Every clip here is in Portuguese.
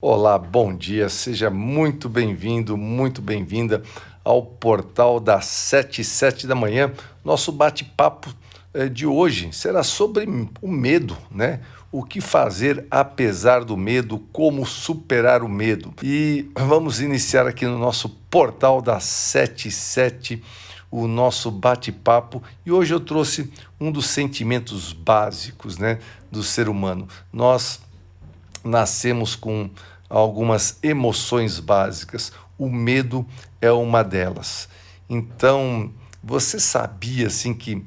Olá, bom dia, seja muito bem-vindo, muito bem-vinda ao portal das 7h07 da manhã. Nosso bate-papo de hoje será sobre o medo, né? O que fazer apesar do medo, como superar o medo. E vamos iniciar aqui no nosso portal das 7h07 o nosso bate-papo. E hoje eu trouxe um dos sentimentos básicos, né, do ser humano. Nós nascemos com algumas emoções básicas. O medo é uma delas. Então, você sabia assim que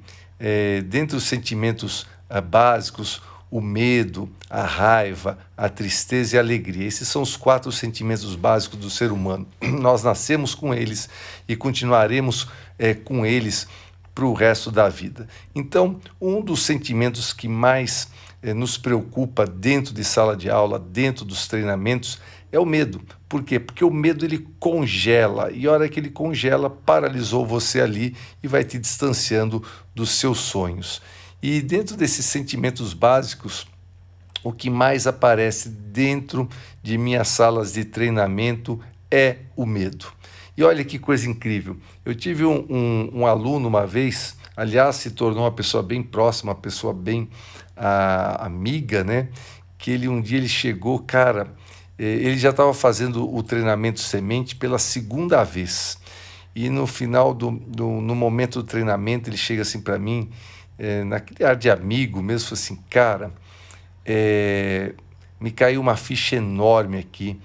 dentre os sentimentos básicos, o medo, a raiva, a tristeza e a alegria. Esses são os 4 sentimentos básicos do ser humano. Nós nascemos com eles e continuaremos com eles para o resto da vida. Então, um dos sentimentos que mais nos preocupa dentro de sala de aula, dentro dos treinamentos, é o medo. Por quê? Porque o medo ele congela, e a hora que ele congela, paralisou você ali e vai te distanciando dos seus sonhos. E dentro desses sentimentos básicos, o que mais aparece dentro de minhas salas de treinamento é o medo. E olha que coisa incrível, eu tive um aluno uma vez, aliás, se tornou uma pessoa bem próxima, uma pessoa bem amiga, né? Que um dia ele chegou, cara, ele já estava fazendo o treinamento semente pela segunda vez. E no final, no momento do treinamento, ele chega assim para mim, naquele ar de amigo mesmo, falou assim, cara, me caiu uma ficha enorme aqui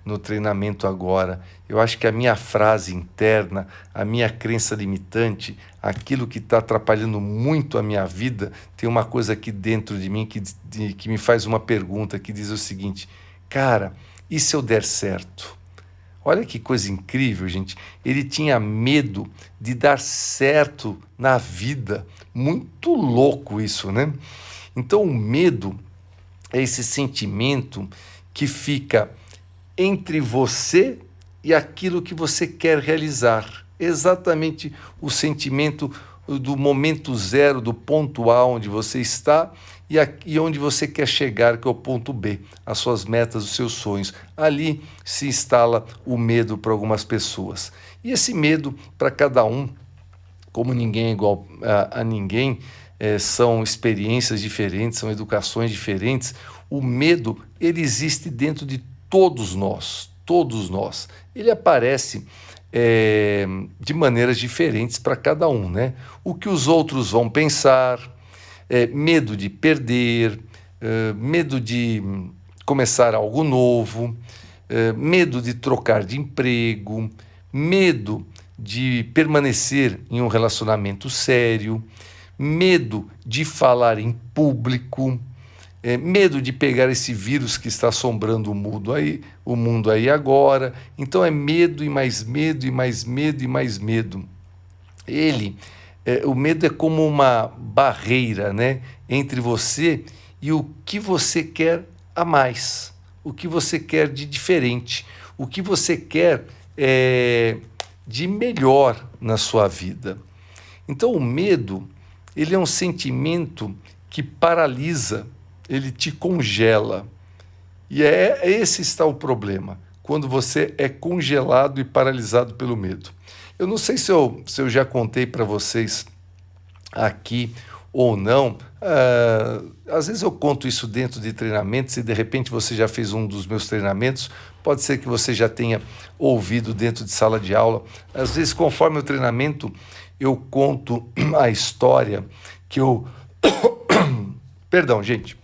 no treinamento agora. Eu acho que a minha frase interna, a minha crença limitante, aquilo que está atrapalhando muito a minha vida, tem uma coisa aqui dentro de mim que me faz uma pergunta que diz o seguinte, cara, e se eu der certo? Olha que coisa incrível, gente. Ele tinha medo de dar certo na vida. Muito louco isso, né? Então o medo é esse sentimento que fica entre você e aquilo que você quer realizar. Exatamente o sentimento do momento zero, do ponto A onde você está e onde você quer chegar, que é o ponto B, as suas metas, os seus sonhos. Ali se instala o medo para algumas pessoas. E esse medo, para cada um, como ninguém é igual a ninguém, são experiências diferentes, são educações diferentes, o medo, ele existe dentro de todos nós. Ele aparece de maneiras diferentes para cada um, né? O que os outros vão pensar, medo de perder, medo de começar algo novo, medo de trocar de emprego, medo de permanecer em um relacionamento sério, medo de falar em público, medo de pegar esse vírus que está assombrando o mundo aí agora. Então é medo e mais medo e mais medo e mais medo. O medo é como uma barreira, né, entre você e o que você quer a mais, o que você quer de diferente, o que você quer de melhor na sua vida. Então o medo, ele é um sentimento que paralisa, ele te congela. E esse está o problema, quando você é congelado e paralisado pelo medo. Eu não sei se eu já contei para vocês aqui ou não, às vezes eu conto isso dentro de treinamentos e de repente você já fez um dos meus treinamentos, pode ser que você já tenha ouvido dentro de sala de aula. Às vezes, conforme o treinamento, eu conto a história que eu... Perdão, gente.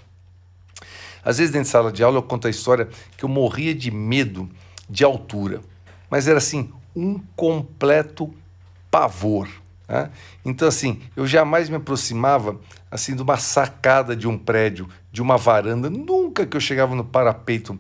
Às vezes, dentro de sala de aula, eu conto a história que eu morria de medo de altura. Mas era assim, um completo pavor. Né? Então, assim, eu jamais me aproximava assim, de uma sacada de um prédio, de uma varanda. Nunca que eu chegava no parapeito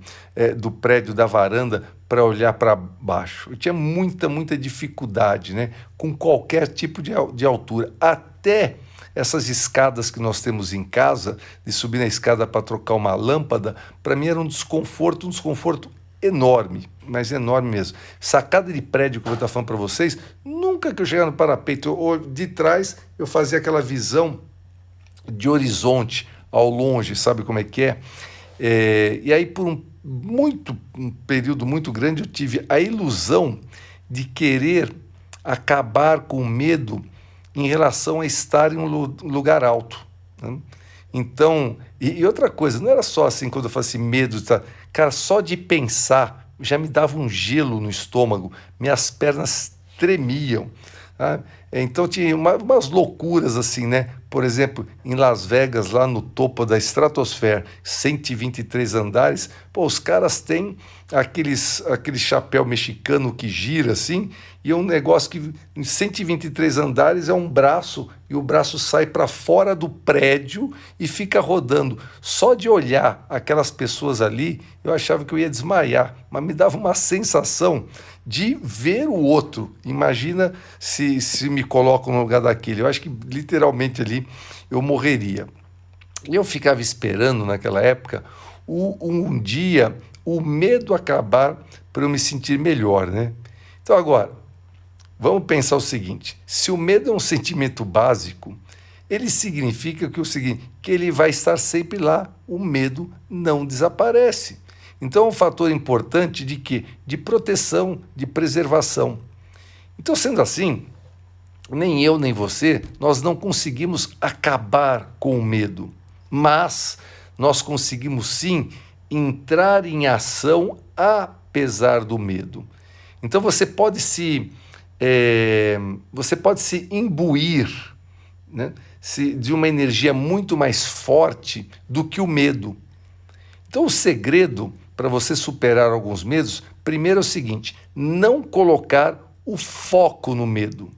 do prédio, da varanda, para olhar para baixo. Eu tinha muita dificuldade, né? Com qualquer tipo de altura. Até essas escadas que nós temos em casa, de subir na escada para trocar uma lâmpada, para mim era um desconforto enorme, mas enorme mesmo. Sacada de prédio que eu vou estar falando para vocês, nunca que eu chegava no parapeito, de trás eu fazia aquela visão de horizonte ao longe, sabe como é que é? E aí um período muito grande, eu tive a ilusão de querer acabar com o medo em relação a estar em um lugar alto, né? Então, e outra coisa, não era só assim, quando eu falo assim, medo, tá? Cara, só de pensar já me dava um gelo no estômago, minhas pernas tremiam, tá? Então tinha umas loucuras assim, né? Por exemplo, em Las Vegas, lá no topo da estratosfera, 123 andares, pô, os caras têm aquele chapéu mexicano que gira assim, e é um negócio que em 123 andares é um braço, e o braço sai para fora do prédio e fica rodando. Só de olhar aquelas pessoas ali, eu achava que eu ia desmaiar, mas me dava uma sensação de ver o outro. Imagina se me colocam no lugar daquele. Eu acho que literalmente ali eu morreria. E eu ficava esperando naquela época um dia o medo acabar para eu me sentir melhor, né? Então agora, vamos pensar o seguinte: se o medo é um sentimento básico, ele significa que ele vai estar sempre lá. O medo não desaparece. Então é um fator importante de quê? De proteção, de preservação. Então, sendo assim, nem eu nem você, nós não conseguimos acabar com o medo, mas nós conseguimos sim entrar em ação apesar do medo. Então você pode se imbuir, né, de uma energia muito mais forte do que o medo. Então o segredo para você superar alguns medos, primeiro é o seguinte: não colocar o foco no medo.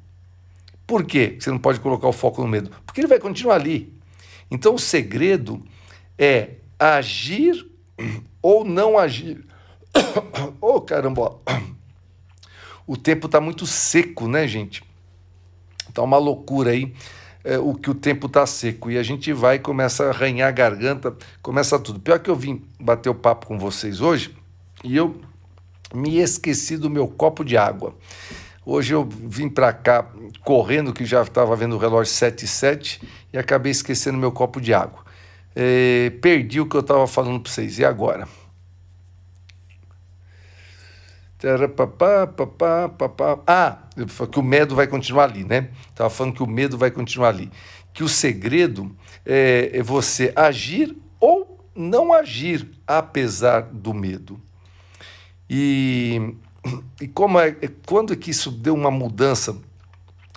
Por quê você não pode colocar o foco no medo? Porque ele vai continuar ali. Então o segredo é agir ou não agir. Oh, caramba! O tempo está muito seco, né, gente? Está uma loucura aí, o que o tempo está seco. E a gente vai e começa a arranhar a garganta, começa tudo. Pior que eu vim bater o papo com vocês hoje e eu me esqueci do meu copo de água. Hoje eu vim para cá correndo, que já estava vendo o relógio 7h07, e acabei esquecendo meu copo de água. Perdi o que eu estava falando para vocês. E agora? Que o medo vai continuar ali, né? Estava falando que o medo vai continuar ali. Que o segredo é você agir ou não agir, apesar do medo. E quando é que isso deu uma mudança?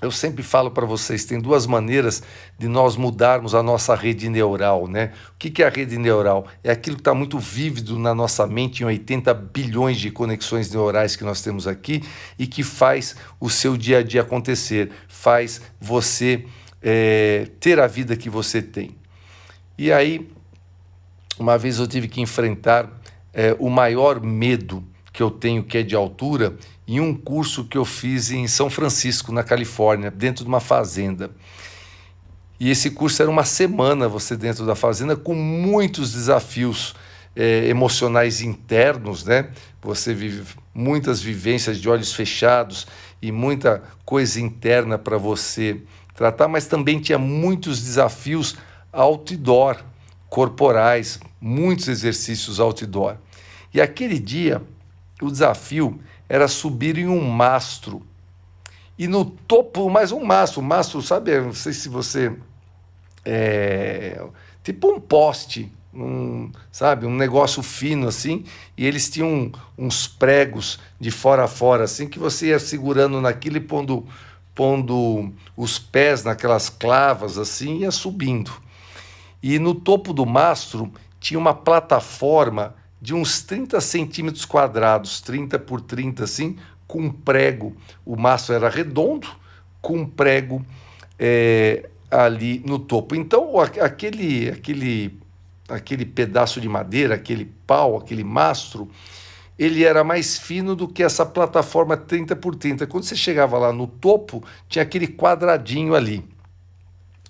Eu sempre falo para vocês, tem duas maneiras de nós mudarmos a nossa rede neural, né? O que é a rede neural? É aquilo que está muito vívido na nossa mente, em 80 bilhões de conexões neurais que nós temos aqui, e que faz o seu dia a dia acontecer, faz você ter a vida que você tem. E aí, uma vez eu tive que enfrentar o maior medo que eu tenho, que é de altura, em um curso que eu fiz em São Francisco, na Califórnia, dentro de uma fazenda. E esse curso era uma semana, você dentro da fazenda, com muitos desafios emocionais internos, né? Você vive muitas vivências de olhos fechados e muita coisa interna para você tratar, mas também tinha muitos desafios outdoor, corporais, muitos exercícios outdoor. E aquele dia, o desafio era subir em um mastro. E no topo, mais um mastro, sabe? Não sei se você... tipo um poste, sabe? Um negócio fino assim. E eles tinham uns pregos de fora a fora, assim, que você ia segurando naquilo e pondo os pés naquelas clavas, assim, e ia subindo. E no topo do mastro tinha uma plataforma de uns 30 centímetros quadrados, 30 por 30, assim, com um prego. O mastro era redondo, com um prego ali no topo. Então, aquele pedaço de madeira, aquele pau, aquele mastro, ele era mais fino do que essa plataforma 30 por 30. Quando você chegava lá no topo, tinha aquele quadradinho ali.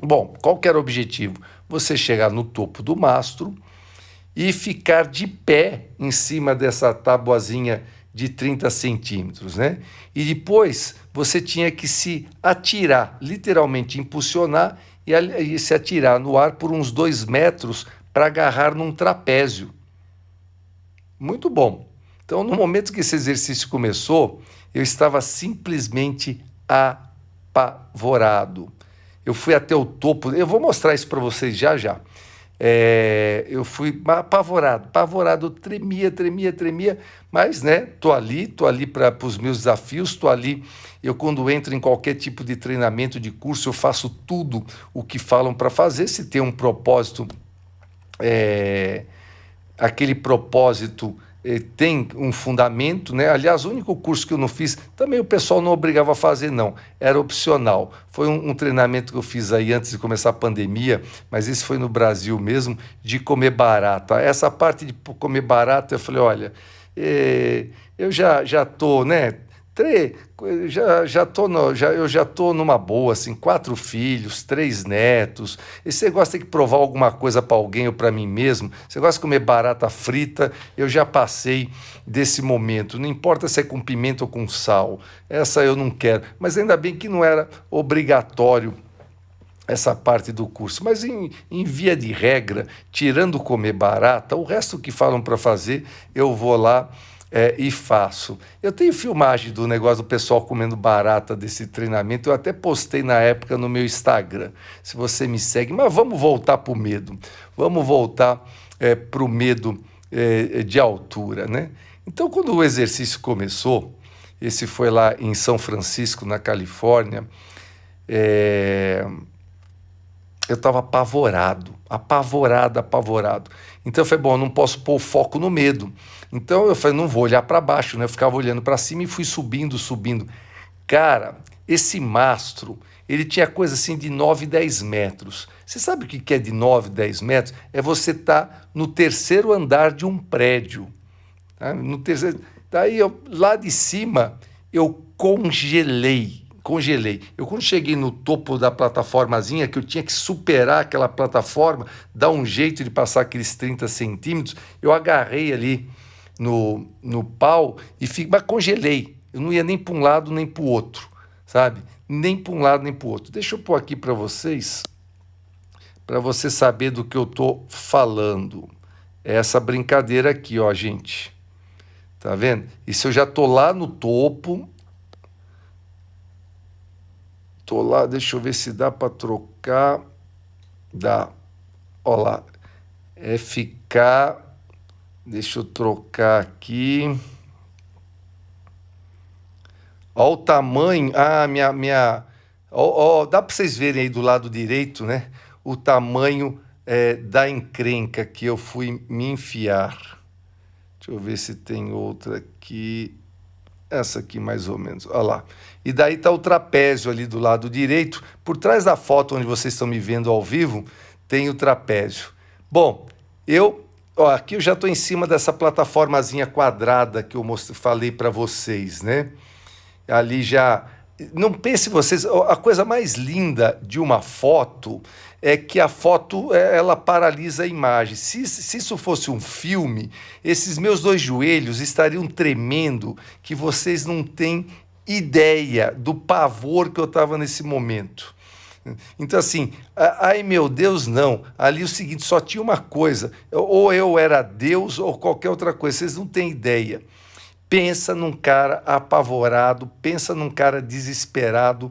Bom, qual que era o objetivo? Você chegar no topo do mastro e ficar de pé em cima dessa tabuazinha de 30 centímetros, né? E depois você tinha que se atirar, literalmente impulsionar e se atirar no ar por uns 2 metros para agarrar num trapézio. muito bom. Então, no momento que esse exercício começou, eu estava simplesmente apavorado. Eu fui até o topo, eu vou mostrar isso para vocês já já. Eu fui apavorado, tremia, mas, né, tô ali para os meus desafios, tô ali. Eu, quando entro em qualquer tipo de treinamento, de curso, eu faço tudo o que falam para fazer. Se tem um propósito, aquele propósito tem um fundamento, né? Aliás, o único curso que eu não fiz, também o pessoal não obrigava a fazer, não. Era opcional. Foi um treinamento que eu fiz aí antes de começar a pandemia, mas isso foi no Brasil mesmo, de comer barata. Essa parte de comer barata, eu falei, olha, eu já estou, né? Eu já tô numa boa, assim, 4 filhos, 3 netos. E você gosta de provar alguma coisa para alguém ou para mim mesmo? Você gosta de comer barata frita? Eu já passei desse momento. Não importa se é com pimenta ou com sal. Essa eu não quero. Mas ainda bem que não era obrigatório essa parte do curso. Mas em via de regra, tirando comer barata, o resto que falam para fazer, eu vou lá e faço. Eu tenho filmagem do negócio do pessoal comendo barata desse treinamento, eu até postei na época no meu Instagram, se você me segue. Mas vamos voltar para o medo, vamos voltar para o medo de altura, né? Então, quando o exercício começou, esse foi lá em São Francisco, na Califórnia, eu estava apavorado. Então eu falei, bom, eu não posso pôr o foco no medo. Então eu falei, não vou olhar para baixo, né? Eu ficava olhando para cima e fui subindo. Cara, esse mastro, ele tinha coisa assim de 9, 10 metros. Você sabe o que é de 9, 10 metros? É você estar no terceiro andar de um prédio. Tá? No terceiro. Daí, lá de cima, eu congelei. Eu, quando cheguei no topo da plataformazinha, que eu tinha que superar aquela plataforma, dar um jeito de passar aqueles 30 centímetros, eu agarrei ali no pau mas congelei. Eu não ia nem para um lado nem para o outro, sabe? Nem para um lado nem para o outro. Deixa eu pôr aqui para você saber do que eu estou falando. É essa brincadeira aqui, ó, gente. Tá vendo? E se eu já estou lá no topo... Tô lá, deixa eu ver se dá para trocar. Dá. Ó lá. É ficar. Deixa eu trocar aqui. Ó o tamanho. Ah, ó, dá para vocês verem aí do lado direito, né? O tamanho da encrenca que eu fui me enfiar. Deixa eu ver se tem outra aqui. Essa aqui mais ou menos, olha lá. E daí está o trapézio ali do lado direito. Por trás da foto onde vocês estão me vendo ao vivo, tem o trapézio. Bom, aqui eu já estou em cima dessa plataformazinha quadrada que eu falei para vocês, né? Ali já... Não pense vocês, a coisa mais linda de uma foto é que a foto ela paralisa a imagem. Se isso fosse um filme, esses meus 2 joelhos estariam tremendo, que vocês não têm ideia do pavor que eu estava nesse momento. Então, assim, ai meu Deus, não. Ali o seguinte, só tinha uma coisa, ou eu era Deus ou qualquer outra coisa, vocês não têm ideia. Pensa num cara apavorado, pensa num cara desesperado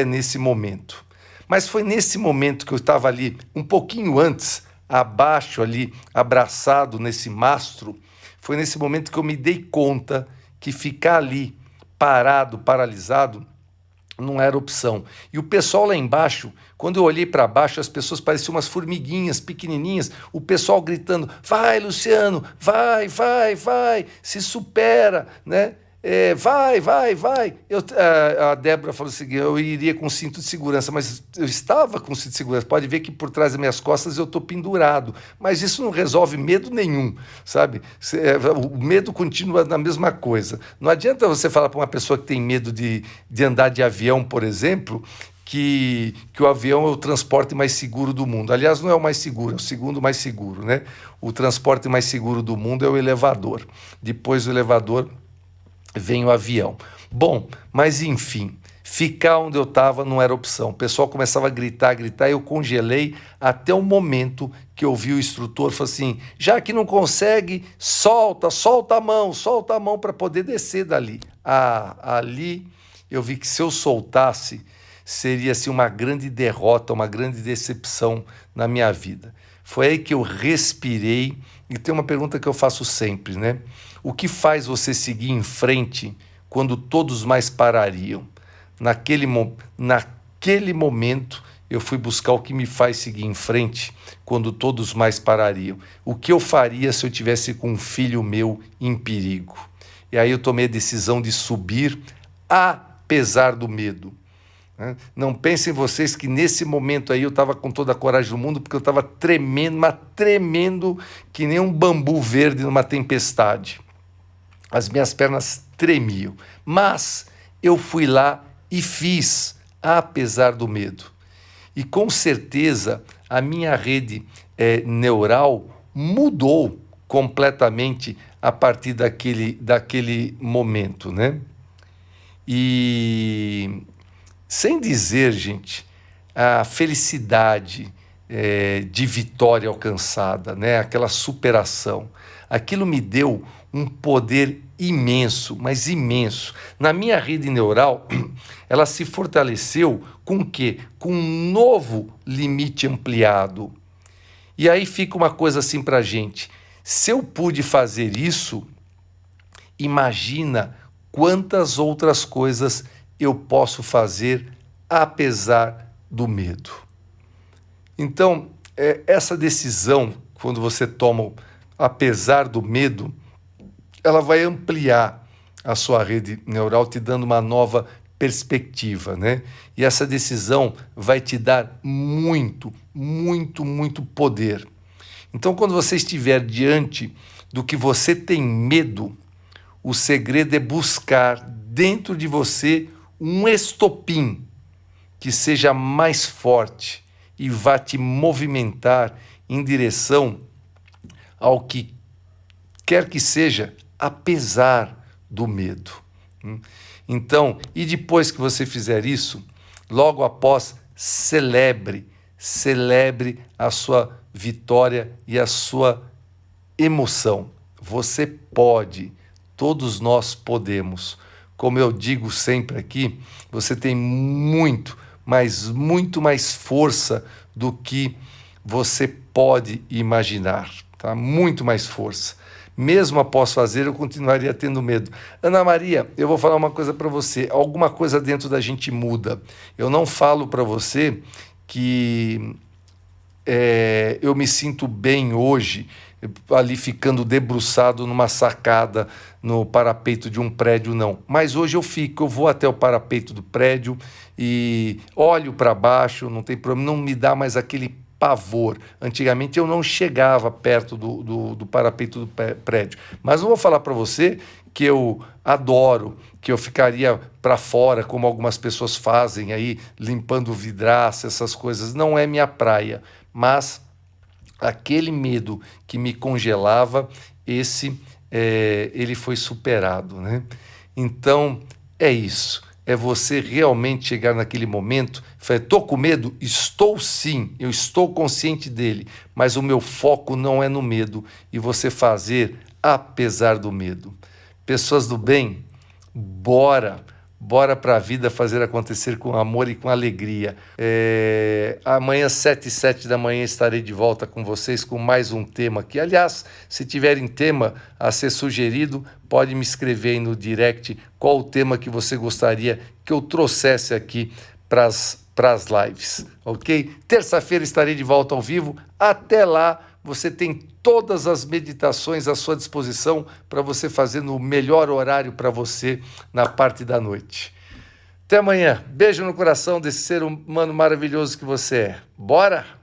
nesse momento. Mas foi nesse momento que eu estava ali, um pouquinho antes, abaixo ali, abraçado nesse mastro, foi nesse momento que eu me dei conta que ficar ali, paralisado, não era opção. E o pessoal lá embaixo, quando eu olhei para baixo, as pessoas pareciam umas formiguinhas pequenininhas, o pessoal gritando, vai Luciano, vai, se supera, né? Vai. A Débora falou o seguinte, eu iria com cinto de segurança, mas eu estava com cinto de segurança. Pode ver que por trás das minhas costas eu estou pendurado, mas isso não resolve medo nenhum, sabe? O medo continua na mesma coisa. Não adianta você falar para uma pessoa que tem medo de andar de avião, por exemplo, que o avião é o transporte mais seguro do mundo. Aliás, não é o mais seguro, é o segundo mais seguro, né? O transporte mais seguro do mundo é o elevador. Depois do elevador vem o avião. Bom, mas enfim, Ficar onde eu estava não era opção. O pessoal começava a gritar, eu congelei até o momento que eu vi o instrutor, falou assim, já que não consegue, solta a mão para poder descer dali. Ali eu vi que se eu soltasse, seria assim, uma grande derrota, uma grande decepção na minha vida. Foi aí que eu respirei, e tem uma pergunta que eu faço sempre, né? O que faz você seguir em frente quando todos mais parariam? Naquele momento, eu fui buscar o que me faz seguir em frente quando todos mais parariam. O que eu faria se eu tivesse com um filho meu em perigo? E aí eu tomei a decisão de subir, apesar do medo. Não pensem vocês que nesse momento aí eu estava com toda a coragem do mundo, porque eu estava tremendo, mas tremendo que nem um bambu verde numa tempestade. As minhas pernas tremiam, mas eu fui lá e fiz, apesar do medo. E com certeza a minha rede neural mudou completamente a partir daquele momento, né? E sem dizer, gente, a felicidade de vitória alcançada, né? Aquela superação. Aquilo me deu um poder imenso, mas imenso. Na minha rede neural, ela se fortaleceu com o quê? Com um novo limite ampliado. E aí fica uma coisa assim para a gente. Se eu pude fazer isso, imagina quantas outras coisas eu posso fazer apesar do medo. Então, essa decisão, quando você toma apesar do medo, ela vai ampliar a sua rede neural, te dando uma nova perspectiva, né? E essa decisão vai te dar muito, muito, muito poder. Então, quando você estiver diante do que você tem medo, o segredo é buscar dentro de você um estopim que seja mais forte e vá te movimentar em direção ao que quer que seja, apesar do medo. Então, e depois que você fizer isso, logo após, celebre a sua vitória e a sua emoção. Você pode, todos nós podemos. Como eu digo sempre aqui, você tem muito, mas muito mais força do que você pode imaginar, tá? Muito mais força. Mesmo após fazer, eu continuaria tendo medo. Ana Maria, eu vou falar uma coisa para você. Alguma coisa dentro da gente muda. Eu não falo para você que eu me sinto bem hoje, ali ficando debruçado numa sacada no parapeito de um prédio, não. Mas hoje eu vou até o parapeito do prédio e olho para baixo, não tem problema, não me dá mais aquele pavor. Antigamente eu não chegava perto do parapeito do prédio. Mas eu vou falar para você que eu adoro, que eu ficaria para fora, como algumas pessoas fazem aí, limpando vidraça, essas coisas. Não é minha praia, mas aquele medo que me congelava, ele foi superado, né? Então, é isso. É você realmente chegar naquele momento, falar, estou com medo? Estou sim, eu estou consciente dele, mas o meu foco não é no medo, e você fazer apesar do medo. Pessoas do bem, bora para a vida fazer acontecer com amor e com alegria. Amanhã, 7h07 da manhã, estarei de volta com vocês com mais um tema aqui. Aliás, se tiverem tema a ser sugerido, pode me escrever aí no direct qual o tema que você gostaria que eu trouxesse aqui para as lives, ok? Terça-feira estarei de volta ao vivo. Até lá, você tem todas as meditações à sua disposição para você fazer no melhor horário para você na parte da noite. Até amanhã. Beijo no coração desse ser humano maravilhoso que você é. Bora?